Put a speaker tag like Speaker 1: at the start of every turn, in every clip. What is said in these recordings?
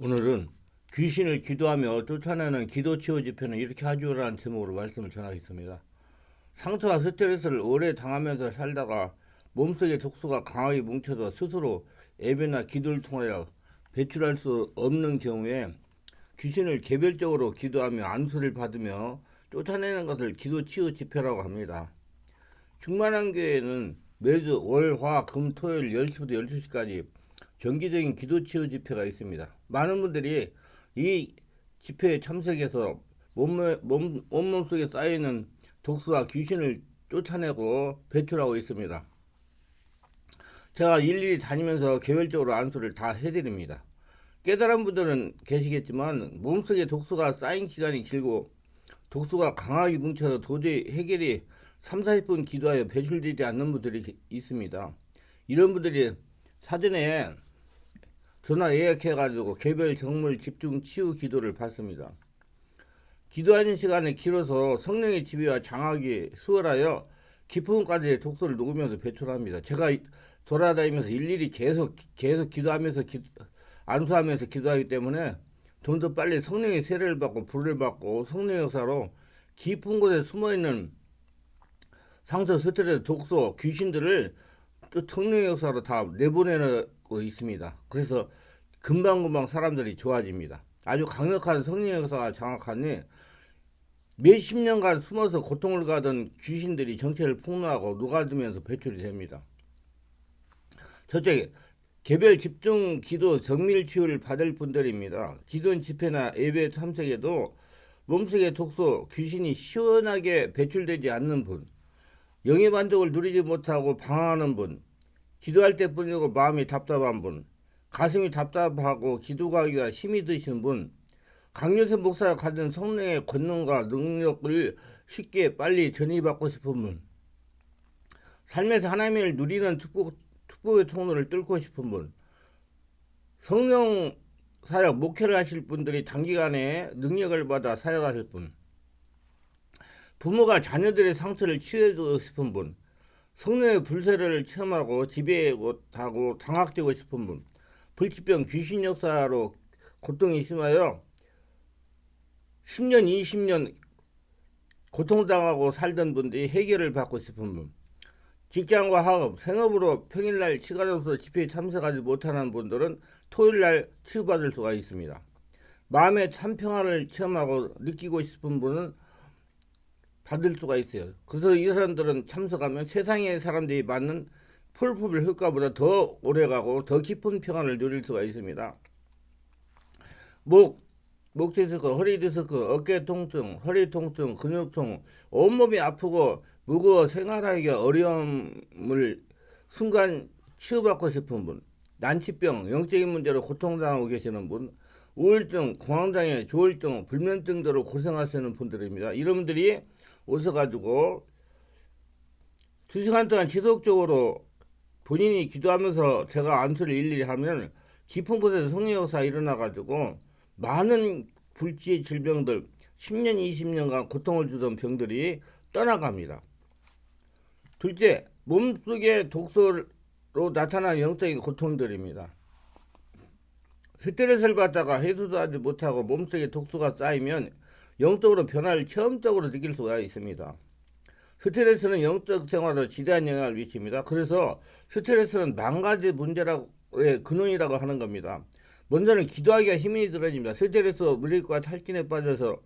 Speaker 1: 오늘은 귀신을 기도하며 쫓아내는 기도치유 집회는 이렇게 하죠라는 제목으로 말씀을 전하겠습니다. 상처와 스트레스를 오래 당하면서 살다가 몸속에 독소가 강하게 뭉쳐서 스스로 예배나 기도를 통하여 배출할 수 없는 경우에 귀신을 개별적으로 기도하며 안수를 받으며 쫓아내는 것을 기도치유 집회라고 합니다. 충만한 교회에는 매주 월, 화, 금, 토요일 10시부터 12시까지 정기적인 기도치유 집회가 있습니다. 많은 분들이 이 집회에 참석해서 온몸 속에 쌓여있는 독소와 귀신을 쫓아내고 배출하고 있습니다. 제가 일일이 다니면서 개별적으로 안수를 다 해드립니다. 깨달은 분들은 계시겠지만 몸속에 독소가 쌓인 기간이 길고 독소가 강하게 뭉쳐서 도저히 해결이 3, 40분 기도하여 배출되지 않는 분들이 있습니다. 이런 분들이 사전에 전화 예약해가지고 개별 정물 집중 치유 기도를 받습니다. 기도하는 시간이 길어서 성령의 지배와 장악이 수월하여 깊은까지 독소를 녹으면서 배출합니다. 제가 돌아다니면서 일일이 계속 기도하면서 안수하면서 기도하기 때문에 좀 더 빨리 성령의 세례를 받고 불을 받고 성령의 역사로 깊은 곳에 숨어있는 상처, 스트레스, 독소, 귀신들을 또 성령의 역사로 다 내보내고 있습니다. 그래서 금방금방 사람들이 좋아집니다. 아주 강력한 성령의 역사가 장악하니 몇십 년간 숨어서 고통을 가던 귀신들이 정체를 폭로하고 녹아들면서 배출이 됩니다. 첫째, 개별 집중 기도 정밀 치유를 받을 분들입니다. 기도 집회나 예배 참석에도 몸속의 독소, 귀신이 시원하게 배출되지 않는 분, 영의 만족을 누리지 못하고 방황하는 분, 기도할 때뿐이고 마음이 답답한 분, 가슴이 답답하고 기도가 하기가 힘이 드신 분, 강요세 목사가 가진 성령의 권능과 능력을 쉽게 빨리 전이받고 싶은 분, 삶에서 하나님을 누리는 축복의 통로를 뚫고 싶은 분, 성령 사역 목회를 하실 분들이 단기간에 능력을 받아 사역하실 분, 부모가 자녀들의 상처를 치유해주고 싶은 분, 성령의 불세를 체험하고 지배하고 장악되고 싶은 분, 불치병 귀신 역사로 고통이 심하여 10년 20년 고통당하고 살던 분들이 해결을 받고 싶은 분, 직장과 학업, 생업으로 평일날 시간 없어서 집회에 참석하지 못하는 분들은 토요일날 치유받을 수가 있습니다. 마음의 참평안을 체험하고 느끼고 싶은 분은 받을 수가 있어요. 그래서 이 사람들은 참석하면 세상의 사람들이 받는 폴포빌 효과보다 더 오래가고 더 깊은 평안을 누릴 수가 있습니다. 목 디스크, 허리 디스크, 어깨 통증, 허리 통증, 근육통, 온몸이 아프고 무거워 생활하기가 어려움을 순간 치유받고 싶은 분, 난치병, 영적인 문제로 고통당하고 계시는 분, 우울증, 공황장애, 조울증, 불면증 등으로 고생하시는 분들입니다. 이런 분들이 오셔가지고 2시간 동안 지속적으로 본인이 기도하면서 제가 안수를 일일이 하면 깊은 곳에서 성령 역사가 일어나가지고 많은 불치의 질병들 10년 20년간 고통을 주던 병들이 떠나갑니다. 둘째, 몸속에 독소로 나타나는 영적인 고통들입니다. 스트레스를 받다가 해소도 하지 못하고 몸속에 독소가 쌓이면 영적으로 변화를 체험적으로 느낄 수가 있습니다. 스트레스는 영적 생활에 지대한 영향을 미칩니다. 그래서 스트레스는 만 가지 문제의 근원이라고 하는 겁니다. 먼저는 기도하기가 힘이 들어집니다. 스트레스, 무력과 탈진에 빠져서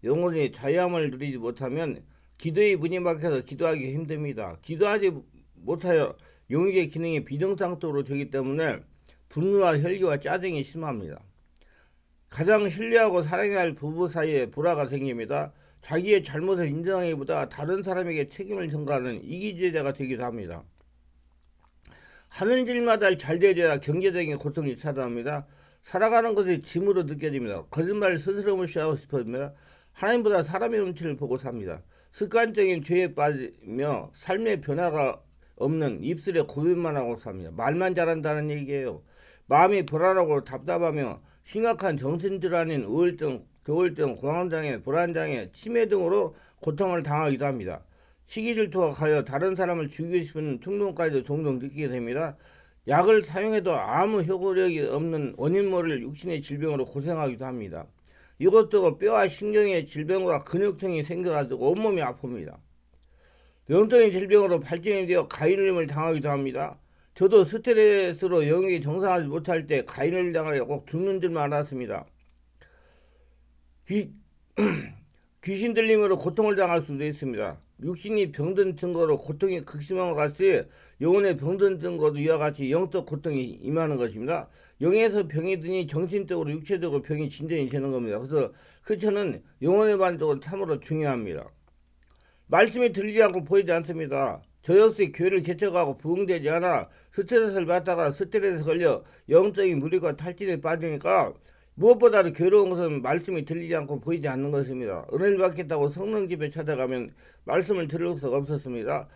Speaker 1: 영혼이 자유함을 누리지 못하면 기도의 문이 막혀서 기도하기 힘듭니다. 기도하지 못하여 영역의 기능이 비정상적으로 되기 때문에 분노와 혈기와 짜증이 심합니다. 가장 신뢰하고 사랑해야 할 부부 사이에 불화가 생깁니다. 자기의 잘못을 인정하기보다 다른 사람에게 책임을 전가하는 이기주의자가 되기도 합니다. 하는 일마다 잘 되어야 경제적인 고통이 찾아옵니다. 살아가는 것이 짐으로 느껴집니다. 거짓말을 스스로 무시하고 싶어집니다. 하나님보다 사람의 눈치를 보고 삽니다. 습관적인 죄에 빠지며 삶의 변화가 없는 입술에 고백만 하고 삽니다. 말만 잘한다는 얘기예요. 마음이 불안하고 답답하며 심각한 정신질환인 우울증, 조울증, 공황장애, 불안장애, 치매 등으로 고통을 당하기도 합니다. 시기질투가 가여 다른 사람을 죽이고 싶은 충동까지도 종종 느끼게 됩니다. 약을 사용해도 아무 효과력이 없는 원인 모를 육신의 질병으로 고생하기도 합니다. 이것도 뼈와 신경의 질병과 근육통이 생겨가지고 온몸이 아픕니다. 영적인 질병으로 발전이 되어 가위눌림을 당하기도 합니다. 저도 스트레스로 영역이 정상하지 못할 때 가위눌림 당하여 꼭 죽는 줄만 알았습니다. 귀, 귀신 들림으로 고통을 당할 수도 있습니다. 육신이 병든 증거로 고통이 극심한 것 같이 영혼의 병든 증거도 이와 같이 영적 고통이 임하는 것입니다. 영에서 병이 드니 정신적으로 육체적으로 병이 진전이 되는 겁니다. 그래서 크리스천은 영혼의 반적은 참으로 중요합니다. 말씀이 들리지 않고 보이지 않습니다. 저 역시 교회를 개척하고 부흥되지 않아 스트레스를 받다가 스트레스에 걸려 영적인 무리가 탈진에 빠지니까 무엇보다도 괴로운 것은 말씀이 들리지 않고 보이지 않는 것입니다. 은혜를 받겠다고 성령 집에 찾아가면 말씀을 들을 수가 없었습니다.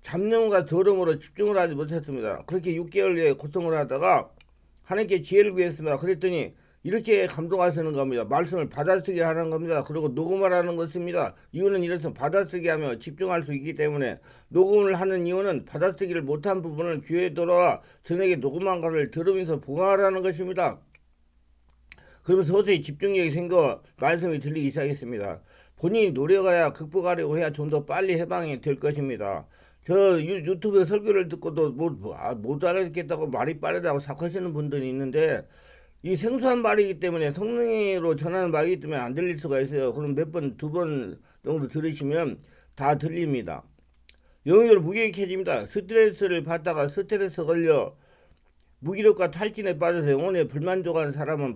Speaker 1: 잡념과 조름으로 집중을 하지 못했습니다. 그렇게 6개월에 고통을 하다가 하나님께 지혜를 구했습니다. 그랬더니 이렇게 감동하시는 겁니다. 말씀을 받아쓰게 하는 겁니다. 그리고 녹음을 하는 것입니다. 이유는 이래서 받아쓰게 하며 집중할 수 있기 때문에 녹음을 하는 이유는 받아쓰기를 못한 부분을 교회에 돌아와 저녁에 녹음한 것을 들으면서 보강하라는 것입니다. 그러면서 서서히 집중력이 생겨 말씀이 들리기 시작했습니다. 본인이 노력해야 극복하려고 해야 좀 더 빨리 해방이 될 것입니다. 저 유튜브 설교를 듣고도 못 알아듣겠다고 말이 빠르다고 생각하시는 분들이 있는데 이 생소한 말이기 때문에 성령으로 전하는 말이기 때문에 안 들릴 수가 있어요. 그럼 몇 번, 2번 정도 들으시면 다 들립니다. 영역으로 무기력해집니다. 스트레스를 받다가 스트레스 걸려 무기력과 탈진에 빠져서 영혼에 불만족한 사람은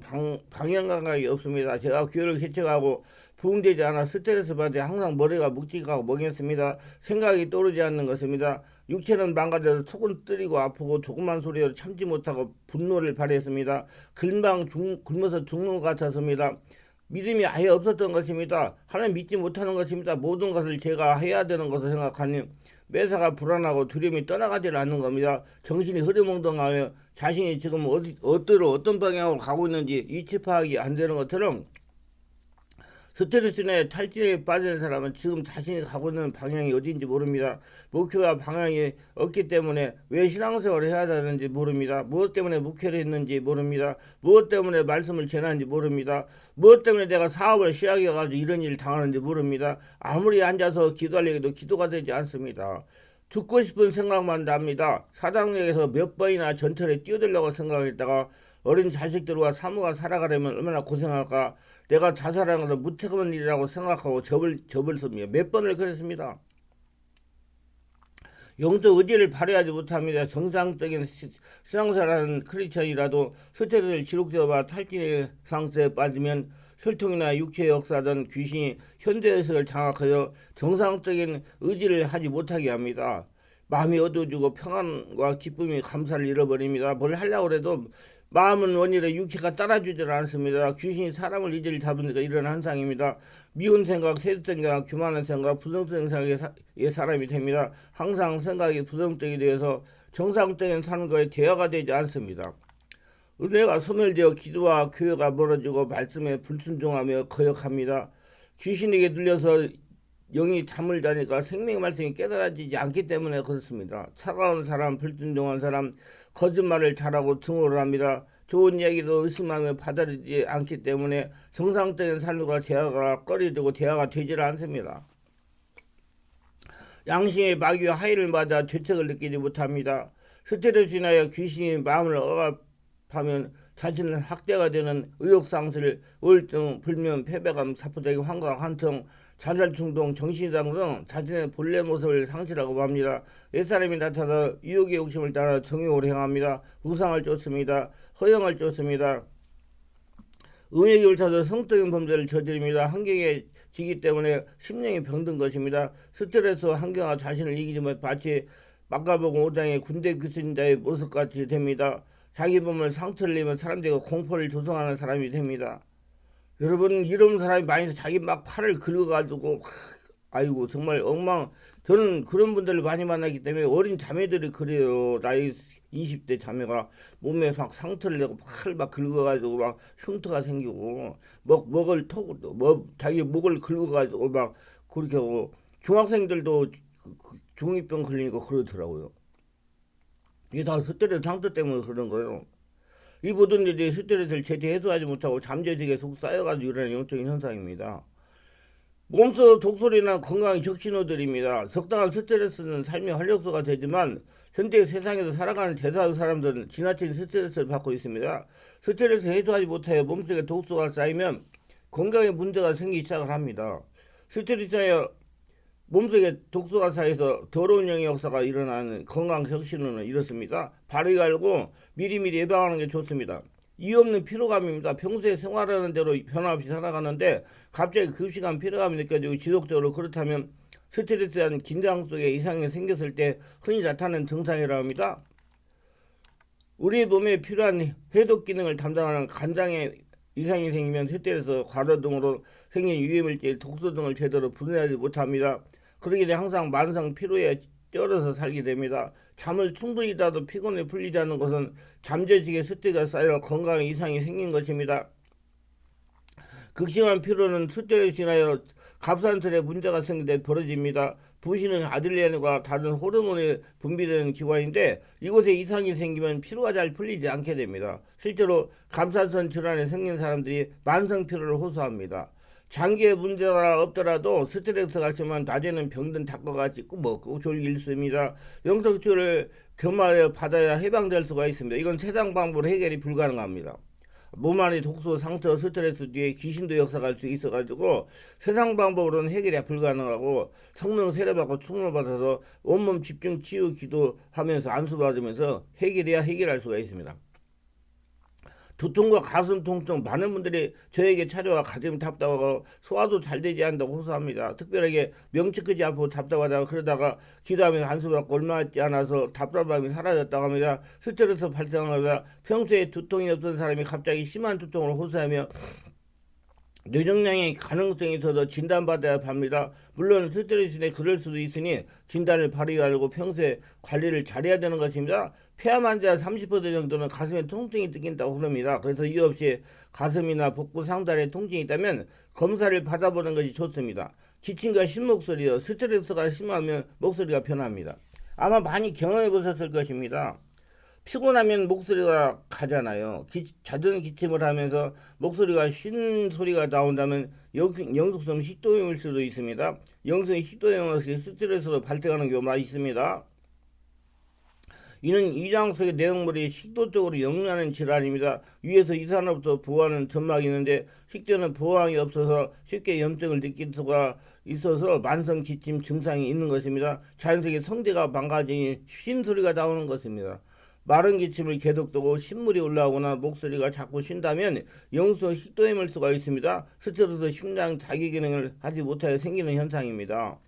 Speaker 1: 방향 감각이 없습니다. 제가 교회를 개척하고 부흥되지 않아 스트레스 받아 항상 머리가 묵직하고 멍했습니다. 생각이 떠오르지 않는 것입니다. 육체는 망가져서 속은 뜨리고 아프고 조그만 소리로 참지 못하고 분노를 발휘했습니다. 금방 굶어서 죽는 것 같았습니다. 믿음이 아예 없었던 것입니다. 하나님 믿지 못하는 것입니다. 모든 것을 제가 해야 되는 것을 생각하니 매사가 불안하고 두려움이 떠나가지 않는 겁니다. 정신이 흐리멍덩하며 자신이 지금 어떤 방향으로 가고 있는지 이치 파악이 안 되는 것처럼 스트레스에 탈진에 빠진 사람은 지금 자신이 가고 있는 방향이 어딘지 모릅니다. 목표와 방향이 없기 때문에 왜 신앙생활을 해야 되는지 모릅니다. 무엇 때문에 목회를 했는지 모릅니다. 무엇 때문에 말씀을 전하는지 모릅니다. 무엇 때문에 내가 사업을 시작해가지고 이런 일을 당하는지 모릅니다. 아무리 앉아서 기도하려고 기도가 되지 않습니다. 죽고 싶은 생각만 납니다. 사당역에서 몇 번이나 전철에 뛰어들려고 생각했다가 어린 자식들과 사모가 살아가려면 얼마나 고생할까. 내가 자살하는 것은 무책임한 일이라고 생각하고 접을 섭니다. 몇 번을 그랬습니다. 영적 의지를 발휘하지 못합니다. 정상적인 신앙생활하는 크리스천이라도 스트레스를 지속적으로 탈진의 상태에 빠지면 혈통이나 육체의 역사든 귀신이 현대의식을 장악하여 정상적인 의지를 하지 못하게 합니다. 마음이 어두워지고 평안과 기쁨이 감사를 잃어버립니다. 뭘 하려고 해도 마음은 원인에 육체가 따라주질 않습니다. 귀신이 사람을 이지를 잡으니까 이런 현상입니다. 미운 생각, 세습 생각, 교만한 생각, 부정적인 생각의 사람이 됩니다. 항상 생각이 부정적이 되어서 정상적인 삶과의 대화가 되지 않습니다. 은혜가 소멸되어 기도와 교회가 멀어지고 말씀에 불순종하며 거역합니다. 귀신에게 들려서 영이 잠을 자니까 생명의 말씀이 깨달아지지 않기 때문에 그렇습니다. 차가운 사람, 불순종한 사람, 거짓말을 잘하고 증오를 합니다. 좋은 이야기도 의심하며 받아들이지 않기 때문에 정상적인 삶과 대화가 꺼리되고 대화가 되질 않습니다. 양심의 마귀와 하이를 맞아 죄책을 느끼지 못합니다. 스트레스 인하여 귀신이 마음을 억압하면 자신은 학대가 되는 의욕상실, 우울증, 불면, 패배감, 사포적인 환각, 한통, 자살 충동, 정신이상 등 자신의 본래 모습을 상실하고 합니다. 옛사람이 나타나 유혹의 욕심을 따라 정욕을 행합니다. 우상을 쫓습니다. 허영을 쫓습니다. 은혜에 옳다서 성적인 범죄를 저지릅니다. 환경에 지기 때문에 심령이 병든 것입니다. 스트레스와 환경과 자신을 이기지 못 마치 마가복음 5장의 군대 교수자의 모습같이 됩니다. 자기 몸을 상처를 내면 사람들과 공포를 조성하는 사람이 됩니다. 여러분 이런 사람이 많이 자기 막 팔을 긁어가지고 아이고 정말 엉망. 저는 그런 분들을 많이 만나기 때문에 어린 자매들이 그래요. 나이 20대 자매가 몸에 막 상처를 내고 팔 막 긁어가지고 막 흉터가 생기고 목을 자기 목을 긁어가지고 막 그렇게 하고 중학생들도 중이병 걸리니까 그러더라고요. 이게 다 스트레스 상처 때문에 그런 거예요. 이 모든 일이 스트레스를 제때 해소하지 못하고 잠재적에 속 쌓여가지고 일어나는 영적인 현상입니다. 몸소 독소리나 건강 적신호들입니다. 적당한 스트레스는 삶의 활력소가 되지만 현대 세상에서 살아가는 대다수 사람들은 지나친 스트레스를 받고 있습니다. 스트레스 해소하지 못하여 몸속에 독소가 쌓이면 건강에 문제가 생기기 시작을 합니다. 스트레스에 몸속에 독소가 쌓여서 더러운 영의 역사가 일어나는 건강 적신호는 이렇습니다. 바르게 알고 미리미리 예방하는 게 좋습니다. 이유 없는 피로감입니다. 평소에 생활하는 대로 변함없이 살아가는데 갑자기 급식한 피로감이 느껴지고 지속적으로 그렇다면 스트레스에 대한 긴장 속에 이상이 생겼을 때 흔히 나타나는 증상이라고 합니다. 우리 몸에 필요한 해독 기능을 담당하는 간장에 이상이 생기면 스트레스, 과로 등으로 생긴 유해물질, 독소 등을 제대로 분해하지 못합니다. 그러기 때문에 항상 만성 피로에 쩔어서 살게 됩니다. 잠을 충분히 자도 피곤이 풀리지 않는 것은 잠재적인 스트레스가 쌓여 건강에 이상이 생긴 것입니다. 극심한 피로는 스트레스로 인하여 갑상선에 문제가 생길 때 벌어집니다. 부신은 아들레닌과 다른 호르몬이 분비되는 기관인데 이곳에 이상이 생기면 피로가 잘 풀리지 않게 됩니다. 실제로 갑상선 질환이 생긴 사람들이 만성 피로를 호소합니다. 장기에 문제가 없더라도 스트레스가 심한 낮에는 병든 닭과 같이 꾸벅꾸벅 졸릴 수 있습니다. 영성치료를 겸하여 받아야 해방될 수가 있습니다. 이건 세상 방법으로 해결이 불가능합니다. 몸 안에 독소, 상처, 스트레스 뒤에 귀신도 역사할 수 있어가지고 세상 방법으로는 해결이 불가능하고 성령 세례받고 충만을 받아서 온몸 집중 치유 기도하면서 안수받으면서 해결해야 해결할 수가 있습니다. 두통과 가슴 통증 많은 분들이 저에게 찾아와 가슴이 답답하고 소화도 잘 되지 않는다고 호소합니다. 특별하게 명치까지 아프고 답답하다가 그러다가 기도하면서 안수받고 얼마 있지 않아서 답답함이 사라졌다고 합니다. 스트레스 발생하다 평소에 두통이 없던 사람이 갑자기 심한 두통을 호소하며 뇌종양의 가능성이 있어서 진단받아야 합니다. 물론 스트레스에 그럴 수도 있으니 진단을 바르게 알고 평소에 관리를 잘해야 되는 것입니다. 폐암 환자 30% 정도는 가슴에 통증이 느낀다고 그럽니다. 그래서 이유 없이 가슴이나 복부 상단에 통증이 있다면 검사를 받아보는 것이 좋습니다. 기침과 신목소리요. 스트레스가 심하면 목소리가 변합니다. 아마 많이 경험해 보셨을 것입니다. 피곤하면 목소리가 가잖아요. 잦은 기침을 하면서 목소리가 쉰 소리가 나온다면 영속성 식도염일 수도 있습니다. 영속성 식도염이 스트레스로 발생하는 경우가 있습니다. 이는 위장 속의 내용물이 식도 쪽으로 역류하는 질환입니다. 위에서 이산화부터 보호하는 점막이 있는데 식도는 보호항이 없어서 쉽게 염증을 느낄 수가 있어서 만성 기침 증상이 있는 것입니다. 자연스럽게 성대가 망가지니 쉰 소리가 나오는 것입니다. 마른 기침을 계속 두고 신물이 올라오거나 목소리가 자꾸 쉰다면 영성 식도염일 수가 있습니다. 스트레스 심장 자기 기능을 하지 못하여 생기는 현상입니다.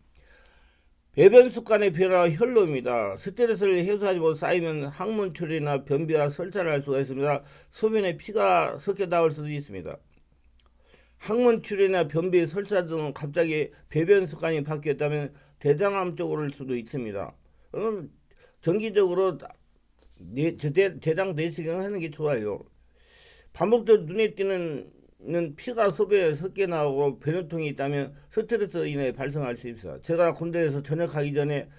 Speaker 1: 배변 습관의 변화와 혈로입니다. 스트레스를 해소하지 못해 쌓이면 항문출이나 변비와 설사를 할 수가 있습니다. 소변에 피가 섞여 나올 수도 있습니다. 항문출이나 변비, 설사 등은 갑자기 배변 습관이 바뀌었다면 대장암 쪽으로 올 수도 있습니다. 정기적으로 대장 내시경 하는 게 좋아요. 반복적으로 눈에 띄는 피가 소변에 섞여 나오고 변형통이 있다면 스트레스로 인해 발생할 수 있어요. 제가 군대에서 전역하기 전에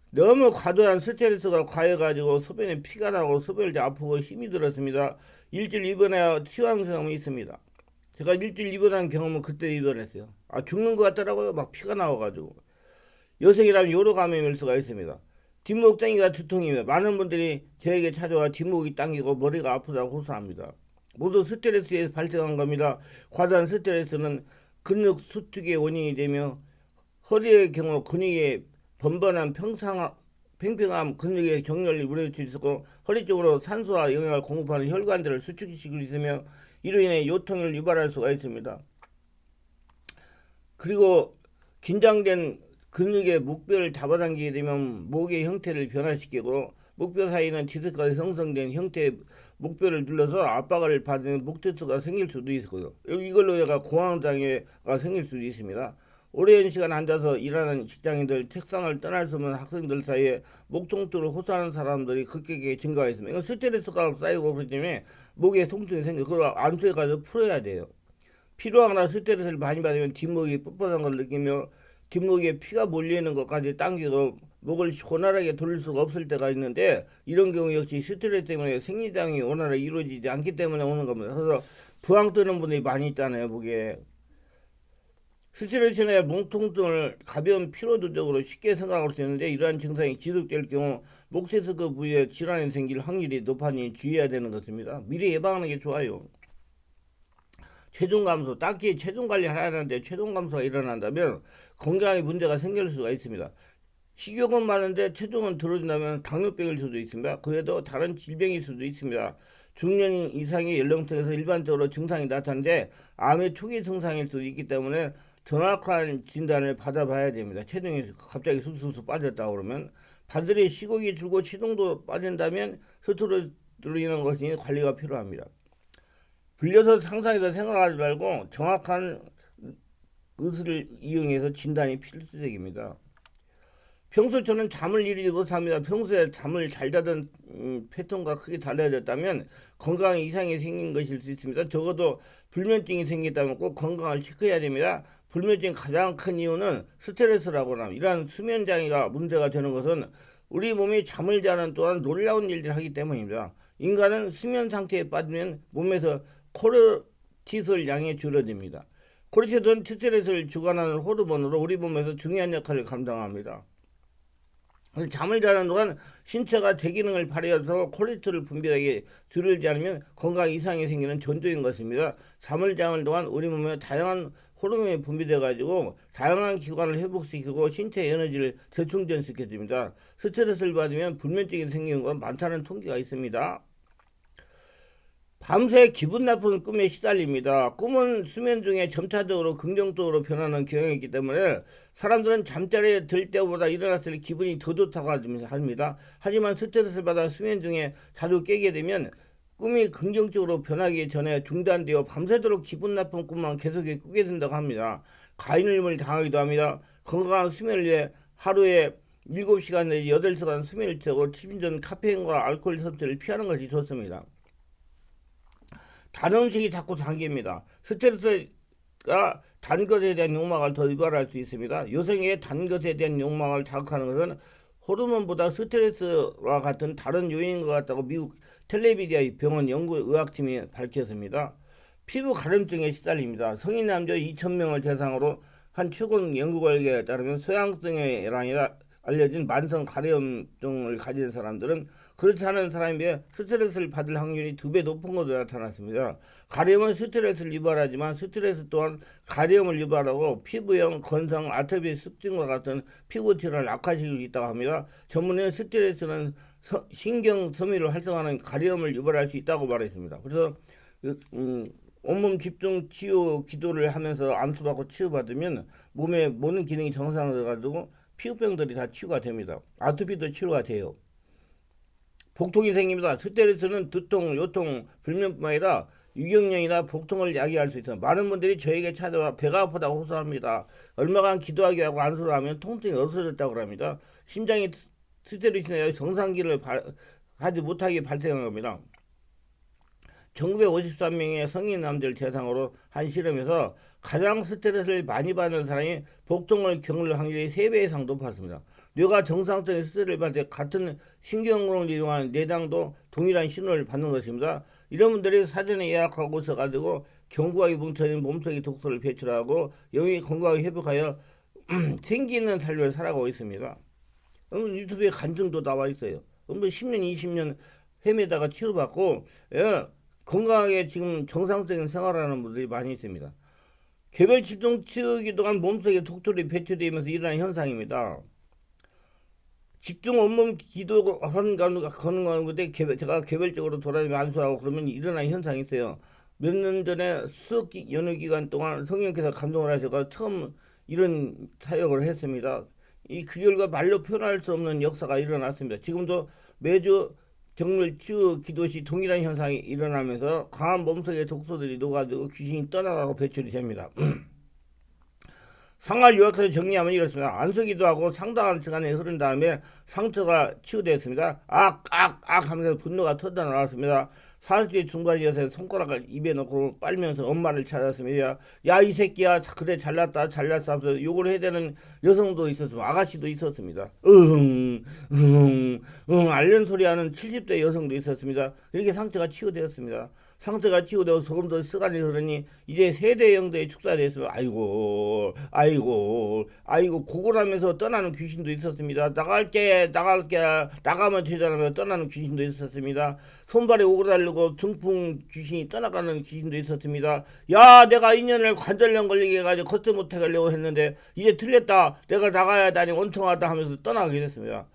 Speaker 1: 너무 과도한 스트레스가 과해가지고 소변에 피가 나고 소변을 아프고 힘이 들었습니다. 일주일 입원해야 치유한 경험이 있습니다. 제가 일주일 입원한 경험은 그때 입원했어요. 죽는 것 같더라고요. 막 피가 나와가지고. 여성이라면 요로 감염일 수가 있습니다. 뒷목 땡기가 두통이며 많은 분들이 저에게 찾아와 뒷목이 당기고 머리가 아프다고 호소합니다. 모두 스트레스에서 발생한 겁니다. 과도한 스트레스는 근육 수축의 원인이 되며 허리의 경우 근육의 번번한 팽팽함, 근육의 정렬이 무너질 수 있고 허리 쪽으로 산소와 영양을 공급하는 혈관들을 수축시키고 있으며 이로 인해 요통을 유발할 수가 있습니다. 그리고 긴장된 근육의 목뼈를 잡아당기게 되면 목의 형태를 변화시키고 목뼈 사이는 디스크가 형성된 형태의 목뼈를 눌러서 압박을 받는 목대수가 생길 수도 있고요. 이걸로 얘가 공황장애가 생길 수도 있습니다. 오랜 시간 앉아서 일하는 직장인들, 책상을 떠날 수 없는 학생들 사이에 목 통증을 호소하는 사람들이 급격하게 증가했습니다. 이건 스트레스가 쌓이고 그렇기 때문에 목에 통증이 생겨. 그걸 안수해가지고 풀어야 돼요. 피로하거나 스트레스를 많이 받으면 뒷목이 뻣뻣한 걸 느끼며 뒷목에 피가 몰리는 것까지 당기고 목을 원활하게 돌릴 수가 없을 때가 있는데 이런 경우 역시 스트레스 때문에 생리장이 원활하게 이루어지지 않기 때문에 오는 겁니다. 그래서 부항 뜨는 분들이 많이 있잖아요. 목에 스트레스나 몸통 등을 가벼운 피로 누적으로 쉽게 생각할 수 있는데 이러한 증상이 지속될 경우 목세스크 부위에 질환이 생길 확률이 높아니 주의해야 되는 것입니다. 미리 예방하는 게 좋아요. 체중 감소, 딱히 체중 관리를 해야 하는데 체중 감소가 일어난다면 건강에 문제가 생길 수가 있습니다. 식욕은 많은데 체중은 들어진다면 당뇨병일 수도 있습니다. 그 외에도 다른 질병일 수도 있습니다. 중년 이상의 연령층에서 일반적으로 증상이 나타나는데 암의 초기 증상일 수도 있기 때문에 정확한 진단을 받아봐야 됩니다. 체중이 갑자기 쑥쑥 빠졌다 그러면 반드시 시국이 줄고 체중도 빠진다면 스트레스로 인한 것이 관리가 필요합니다. 불려서 상상해서 생각하지 말고 정확한 의술을 이용해서 진단이 필수적입니다. 평소 저는 잠을 이루지 못합니다. 평소에 잠을 잘 자던 패턴과 크게 달라졌다면 건강에 이상이 생긴 것일 수 있습니다. 적어도 불면증이 생겼다면 꼭 건강을 체크해야 됩니다. 불면증 가장 큰 이유는 스트레스라고 합니다. 이러한 수면 장애가 문제가 되는 것은 우리 몸이 잠을 자는 동안 놀라운 일들을 하기 때문입니다. 인간은 수면 상태에 빠지면 몸에서 코르티솔 양이 줄어듭니다. 코르티솔은 스트레스를 주관하는 호르몬으로 우리 몸에서 중요한 역할을 감당합니다. 잠을 자는 동안 신체가 대기능을 발휘해서 콜레스테롤을 분비하게 줄이지 않으면 건강 이상이 생기는 전조인 것입니다. 잠을 자는 동안 우리 몸에 다양한 호르몬이 분비돼 가지고 다양한 기관을 회복시키고 신체 에너지를 재충전시켜줍니다. 스트레스를 받으면 불면증이 생기는 건 많다는 통계가 있습니다. 밤새 기분 나쁜 꿈에 시달립니다. 꿈은 수면 중에 점차적으로 긍정적으로 변하는 경향이 있기 때문에 사람들은 잠자리에 들 때보다 일어났을 때 기분이 더 좋다고 합니다. 하지만 스트레스를 받아 수면 중에 자주 깨게 되면 꿈이 긍정적으로 변하기 전에 중단되어 밤새도록 기분 나쁜 꿈만 계속해 꾸게 된다고 합니다. 가인을을 당하기도 합니다. 건강한 수면을 위해 하루에 7시간 내지 8시간 수면을 취하고 침전 카페인과 알코올 섭취를 피하는 것이 좋습니다. 단 음식이 자꾸 당깁니다. 스트레스가 단 것에 대한 욕망을 더 유발할 수 있습니다. 여성의 단 것에 대한 욕망을 자극하는 것은 호르몬보다 스트레스와 같은 다른 요인인 것 같다고 미국 텔레비디아 병원 연구의학팀이 밝혔습니다. 피부 가려움증에 시달립니다. 성인 남자 2,000명을 대상으로 한 최근 연구 결과에 따르면 소양성에 알려진 만성 가려움증을 가진 사람들은 그렇지 않은 사람에 비해 스트레스를 받을 확률이 2배 높은 것으로 나타났습니다. 가려움은 스트레스를 유발하지만 스트레스 또한 가려움을 유발하고 피부염, 건성, 아토피, 습진과 같은 피부 질환을 악화시킬 수 있다고 합니다. 전문의는 스트레스는 신경 섬유를 활성화하는 가려움을 유발할 수 있다고 말했습니다. 그래서 온몸 집중 치유 기도를 하면서 암수받고 치유받으면 몸의 모든 기능이 정상화돼가지고 피부병들이 다 치유가 됩니다. 아토피도 치료가 돼요. 복통이 생깁니다. 스트레스는 두통, 요통, 불면뿐만 아니라 유경련이나 복통을 야기할 수 있어요. 많은 분들이 저에게 찾아와 배가 아프다고 호소합니다. 얼마간 기도하게 하고 안수를 하면 통증이 없어졌다고 합니다. 심장이 스트레스나 정상기를 하지 못하게 발생한 겁니다. 1953명의 성인 남자를 대상으로 한 실험에서 가장 스트레스를 많이 받는 사람이 복통을 겪을 확률이 3배 이상 높았습니다. 뇌가 정상적인 스트레스를 받을 때 같은 신경으로 이동하는 내장도 동일한 신호를 받는 것입니다. 이런 분들이 사전에 예약하고 있어가지고 견고하게 뭉쳐진 몸속의 독소를 배출하고 영이 건강하게 회복하여 생기 있는 삶을 살아가고 있습니다. 유튜브에 간증도 나와 있어요. 10년, 20년 헤매다가 치료받고 건강하게 지금 정상적인 생활하는 분들이 많이 있습니다. 개별 집중 치유기 동안 몸속에 독소를 배출되면서 일어나는 현상입니다. 집중 온몸 기도 하는 건데 제가 개별적으로 돌아다니며 안수하고 그러면 일어나는 현상이 있어요. 몇 년 전에 여느 기간 동안 성령께서 감동을 하셔서 처음 이런 사역을 했습니다. 그 결과 말로 표현할 수 없는 역사가 일어났습니다. 지금도 매주 정밀 치유 기도 시 동일한 현상이 일어나면서 강한 몸속의 독소들이 녹아지고 귀신이 떠나가고 배출이 됩니다. 상을 요약해서 정리하면 이렇습니다. 안수기도하고 상당한 시간이 흐른 다음에 상처가 치유되었습니다. 악 하면서 분노가 터져 나왔습니다. 40대 중반이어서 손가락을 입에 넣고 빨면서 엄마를 찾았으면 야 이 새끼야 그래 잘났다 잘났어 하면서 욕을 해야 되는 여성도 있었습니다. 아가씨도 있었습니다. 앓는 소리하는 70대 여성도 있었습니다. 이렇게 상태가 치유되었습니다. 상태가 치유되고 조금 더 시간이 흐르니 이제 세대 영대에 축사되었으면 아이고 고골하면서 떠나는 귀신도 있었습니다. 나갈게 나가면 되잖아요. 떠나는 귀신도 있었습니다. 손발에 오그달르고 중풍 귀신이 떠나가는 귀신도 있었습니다. 야 내가 인연을 관절염 걸리게 해가지고 걷지 못해 가려고 했는데 이제 틀렸다 내가 나가야 하다니 원통하다 하면서 떠나게 됐습니다.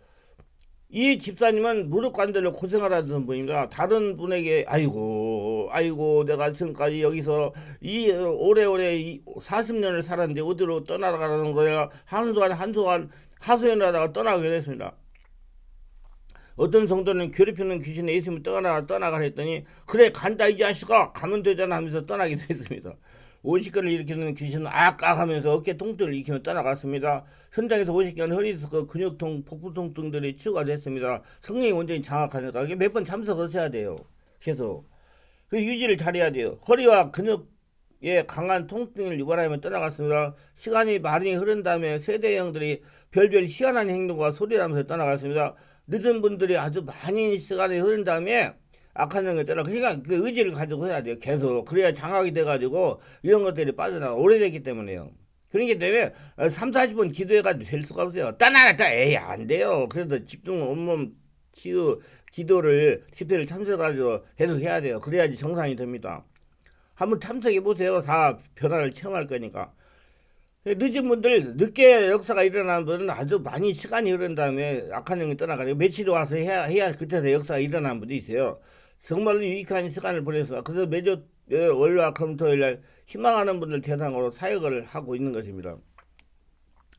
Speaker 1: 이 집사님은 무릎 관절로 고생하라는 분입니다. 다른 분에게 아이고 내가 지금까지 여기서 이 오래오래 40년을 살았는데 어디로 떠나가라는 거야. 한동안 하소연하다가 떠나게 됐습니다. 어떤 정도는 괴롭히는 귀신에 있으면 떠나가 했더니 그래 간다 이 자식아 가면 되잖아 하면서 떠나게 됐습니다. 오십견을 일으키는 귀신은 아까 하면서 어깨 통증을 일으키며 떠나갔습니다. 현장에서 오십견 허리디스크 근육통 복부통 등들이 치유가 됐습니다. 성령이 완전히 장악하니까 이게 몇 번 참석하셔야 돼요. 계속 그 유지를 잘해야 돼요. 허리와 근육에 강한 통증을 유발하며 떠나갔습니다. 시간이 많이 흐른 다음에 세대형들이 별별 희한한 행동과 소리를 하면서 떠나갔습니다. 늦은 분들이 아주 많이 시간이 흐른 다음에 악한 영에 떠나 그러니까 그 의지를 가지고 해야 돼요. 계속 그래야 장악이 돼가지고 이런 것들이 빠져나가 오래됐기 때문에요. 그러기 때문에 3, 40분 기도해가지고 될 수가 없어요. 떠나라 에이 안 돼요. 그래서 집중 온몸 치유 기도를 집회를 참석해가지고 계속 해야 돼요. 그래야지 정상이 됩니다. 한번 참석해 보세요. 다 변화를 체험할 거니까. 늦은 분들 늦게 역사가 일어나는 분은 아주 많이 시간이 흐른 다음에 악한 영이 떠나가지고 며칠 와서 해야 그때서 역사가 일어나는 분도 있어요. 정말로 유익한 시간을 보내서 그래서 매주 월요일 금토일날 희망하는 분들 대상으로 사역을 하고 있는 것입니다.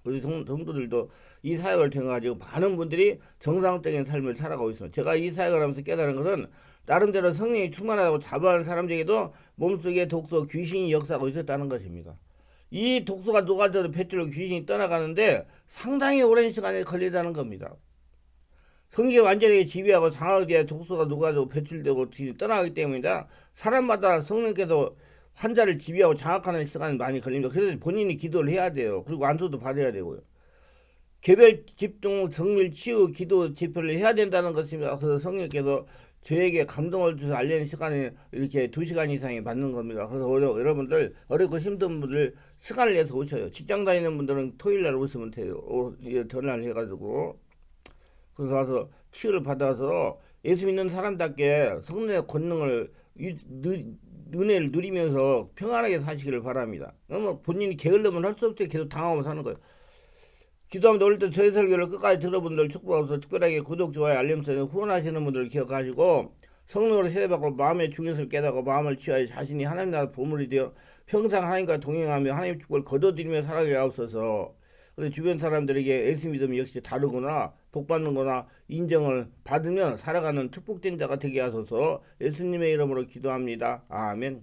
Speaker 1: 우리 성도들도 이 사역을 통해 가지고 많은 분들이 정상적인 삶을 살아가고 있습니다. 제가 이 사역을 하면서 깨달은 것은 나름대로 성령이 충만하다고 자부하는 사람들에게도 몸속에 독소 귀신이 역사하고 있었다는 것입니다. 이 독소가 녹아져도 배출로 귀신이 떠나가는데 상당히 오랜 시간이 걸린다는 겁니다. 성기가 완전히 지배하고 장악되어 독소가 녹아지고 배출되고 떠나가기 때문이다. 사람마다 성령께서 환자를 지배하고 장악하는 시간이 많이 걸립니다. 그래서 본인이 기도를 해야 돼요. 그리고 안수도 받아야 되고요. 개별 집중 성밀 치유 기도 집회를 해야 된다는 것입니다. 그래서 성령께서 저에게 감동을 주셔서 알리는 시간이 이렇게 2시간 이상이 받는 겁니다. 그래서 여러분들 어렵고 힘든 분들 시간을 내서 오셔요. 직장 다니는 분들은 토요일날 오시면 돼요. 전화를 해가지고 그래서 와서 치유를 받아서 예수 믿는 사람답게 성령의 권능을 은혜를 누리면서 평안하게 사시기를 바랍니다. 너무 본인이 게을르면 할 수 없이 계속 당하고 사는 거예요. 기도하면서 오늘 또 저희 설교를 끝까지 들어분들 축복하면서 특별하게 구독, 좋아요, 알림 설정 후원하시는 분들 기억하시고 성령으로 세례받고 마음의 중요성을 깨닫고 마음을 치유하여 자신이 하나님 나라 보물이 되어 평생 하나님과 동행하며 하나님의 축복을 거둬들이며 살아가게 하옵소서. 그래서 주변 사람들에게 예수 믿음이 역시 다르구나 복받는 거나 인정을 받으면 살아가는 축복된 자가 되게 하소서. 예수님의 이름으로 기도합니다. 아멘.